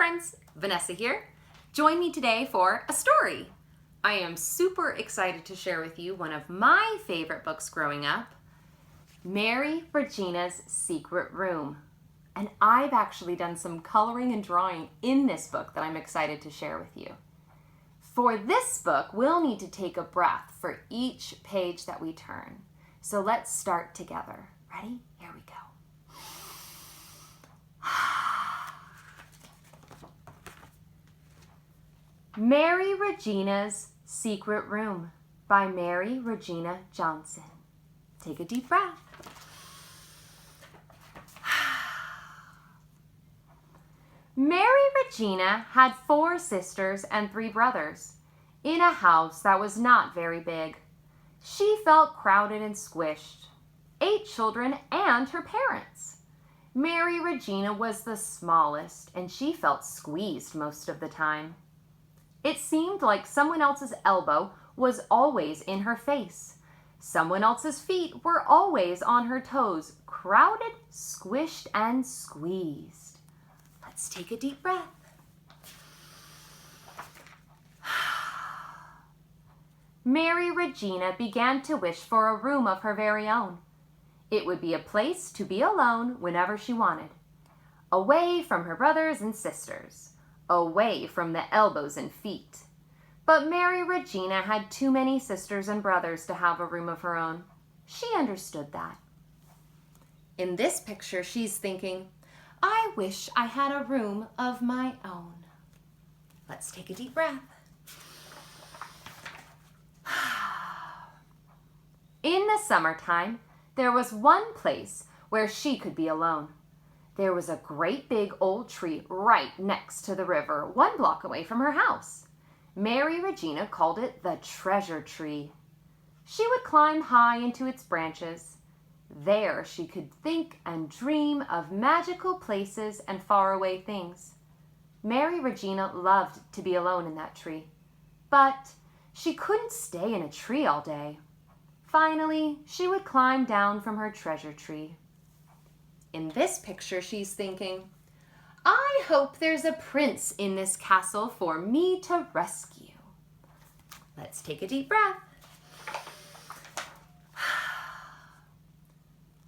friends, Vanessa here. Join me today for a story. I am super excited to share with you one of my favorite books growing up, Mary Regina's Secret Room. And I've actually done some coloring and drawing in this book that I'm excited to share with you. For this book, we'll need to take a breath for each page that we turn. So let's start together. Ready? Here we go. Mary Regina's Secret Room by Mary Regina Johnson. Take a deep breath. Mary Regina had 4 sisters and 3 brothers in a house that was not very big. She felt crowded and squished. 8 children and her parents. Mary Regina was the smallest, and she felt squeezed most of the time. It seemed like someone else's elbow was always in her face. Someone else's feet were always on her toes, crowded, squished, and squeezed. Let's take a deep breath. Mary Regina began to wish for a room of her very own. It would be a place to be alone whenever she wanted, away from her brothers and sisters, away from the elbows and feet. But Mary Regina had too many sisters and brothers to have a room of her own. She understood that. In this picture, she's thinking, I wish I had a room of my own. Let's take a deep breath. In the summertime, there was one place where she could be alone. There was a great big old tree right next to the river, 1 block away from her house. Mary Regina called it the treasure tree. She would climb high into its branches. There she could think and dream of magical places and faraway things. Mary Regina loved to be alone in that tree, but she couldn't stay in a tree all day. Finally, she would climb down from her treasure tree. In this picture, she's thinking, I hope there's a prince in this castle for me to rescue. Let's take a deep breath.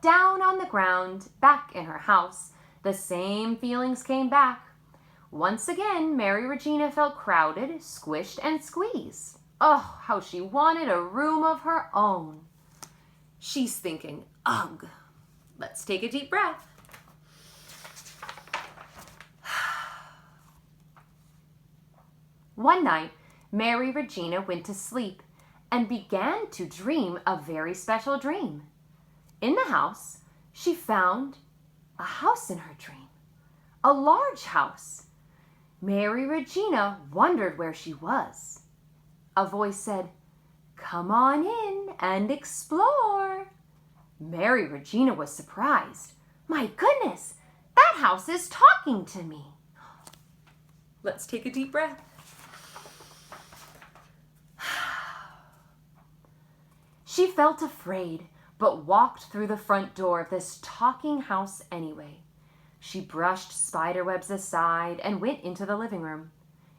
Down on the ground, back in her house, the same feelings came back. Once again, Mary Regina felt crowded, squished, and squeezed. Oh, how she wanted a room of her own. She's thinking, ugh. Let's take a deep breath. One night, Mary Regina went to sleep and began to dream a very special dream. In the house, she found a house in her dream, a large house. Mary Regina wondered where she was. A voice said, Come on in and explore. Mary Regina was surprised. My goodness, that house is talking to me. Let's take a deep breath. She felt afraid, but walked through the front door of this talking house anyway. She brushed spiderwebs aside and went into the living room.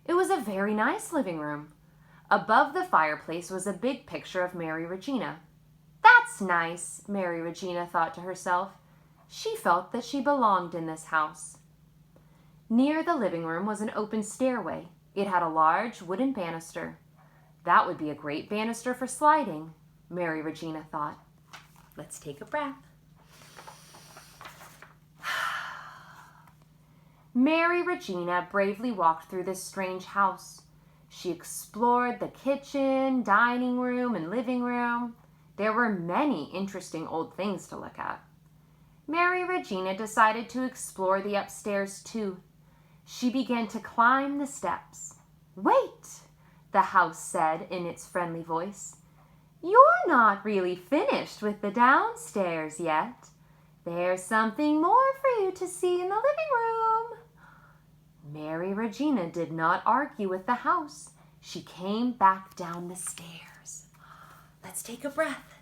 It was a very nice living room. Above the fireplace was a big picture of Mary Regina. That's nice, Mary Regina thought to herself. She felt that she belonged in this house. Near the living room was an open stairway. It had a large wooden banister. That would be a great banister for sliding, Mary Regina thought. Let's take a breath. Mary Regina bravely walked through this strange house. She explored the kitchen, dining room, and living room. There were many interesting old things to look at. Mary Regina decided to explore the upstairs too. She began to climb the steps. Wait, the house said in its friendly voice. You're not really finished with the downstairs yet. There's something more for you to see in the living room. Mary Regina did not argue with the house. She came back down the stairs. Let's take a breath.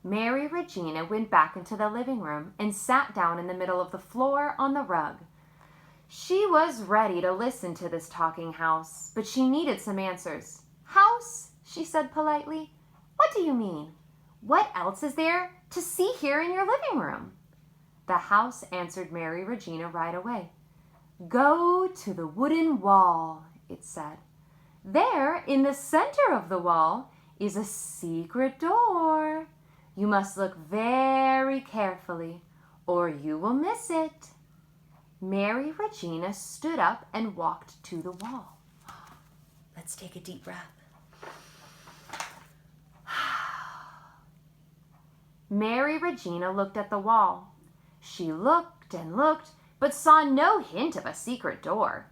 Mary Regina went back into the living room and sat down in the middle of the floor on the rug. She was ready to listen to this talking house, but she needed some answers. "House?" she said politely. "What do you mean? What else is there to see here in your living room?" The house answered Mary Regina right away. "Go to the wooden wall," it said. "There, in the center of the wall, is a secret door. You must look very carefully, or you will miss it." Mary Regina stood up and walked to the wall. Let's take a deep breath. Mary Regina looked at the wall. She looked and looked, but saw no hint of a secret door.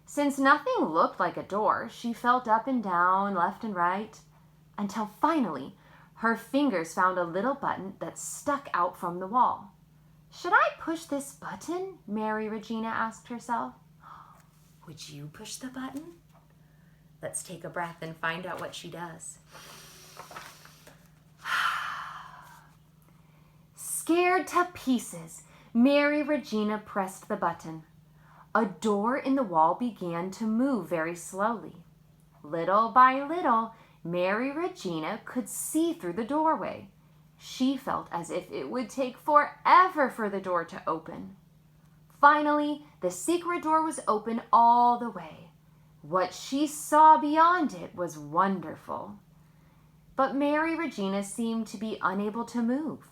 Since nothing looked like a door, she felt up and down, left and right, until finally her fingers found a little button that stuck out from the wall. "Should I push this button?" Mary Regina asked herself. Would you push the button? Let's take a breath and find out what she does. Scared to pieces, Mary Regina pressed the button. A door in the wall began to move very slowly. Little by little, Mary Regina could see through the doorway. She felt as if it would take forever for the door to open. Finally, the secret door was open all the way. What she saw beyond it was wonderful. But Mary Regina seemed to be unable to move.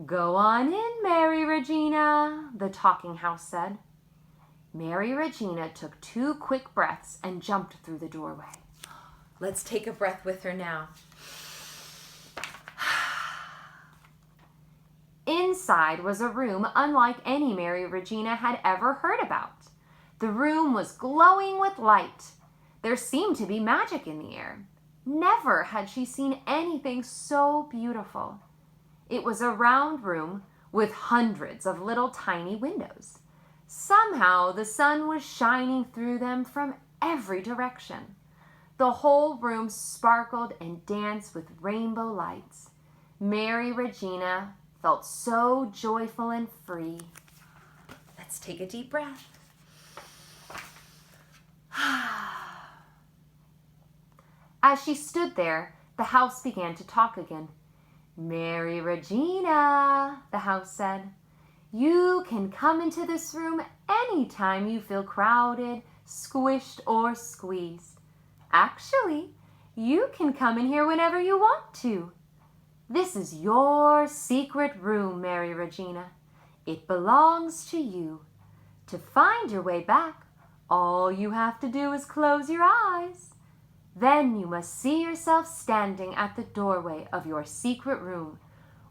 "Go on in, Mary Regina," the talking house said. Mary Regina took 2 quick breaths and jumped through the doorway. Let's take a breath with her now. Inside was a room unlike any Mary Regina had ever heard about. The room was glowing with light. There seemed to be magic in the air. Never had she seen anything so beautiful. It was a round room with hundreds of little tiny windows. Somehow the sun was shining through them from every direction. The whole room sparkled and danced with rainbow lights. Mary Regina felt so joyful and free. Let's take a deep breath. As she stood there, the house began to talk again. "Mary Regina," the house said, "you can come into this room anytime you feel crowded, squished, or squeezed. Actually, you can come in here whenever you want to. This is your secret room, Mary Regina. It belongs to you. To find your way back, all you have to do is close your eyes. Then you must see yourself standing at the doorway of your secret room.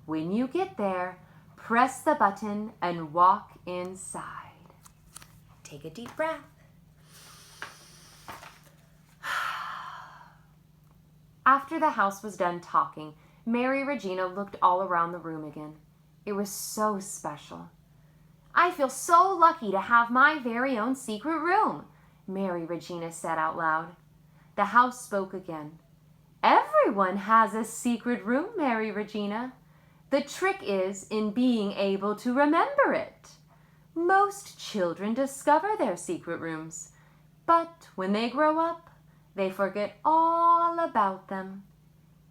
When you get there, press the button and walk inside." Take a deep breath. After the house was done talking, Mary Regina looked all around the room again. It was so special. "I feel so lucky to have my very own secret room," Mary Regina said out loud. The house spoke again. "Everyone has a secret room, Mary Regina. The trick is in being able to remember it. Most children discover their secret rooms, but when they grow up, they forget all about them.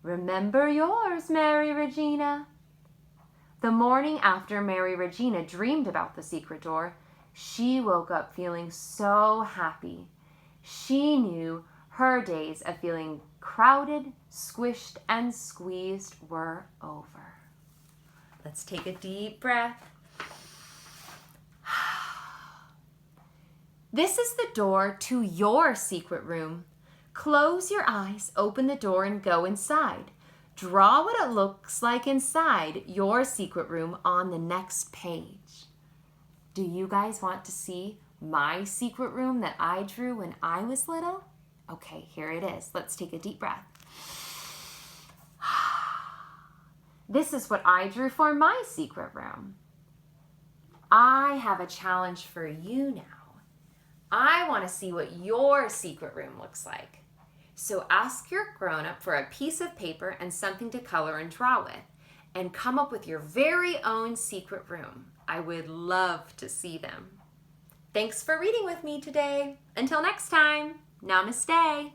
Remember yours, Mary Regina." The morning after Mary Regina dreamed about the secret door, she woke up feeling so happy. She knew her days of feeling crowded, squished, and squeezed were over. Let's take a deep breath. This is the door to your secret room. Close your eyes, open the door, and go inside. Draw what it looks like inside your secret room on the next page. Do you guys want to see my secret room that I drew when I was little? Okay, here it is. Let's take a deep breath. This is what I drew for my secret room. I have a challenge for you now. I want to see what your secret room looks like. So ask your grown-up for a piece of paper and something to color and draw with. and come up with your very own secret room. I would love to see them. Thanks for reading with me today. Until next time, namaste.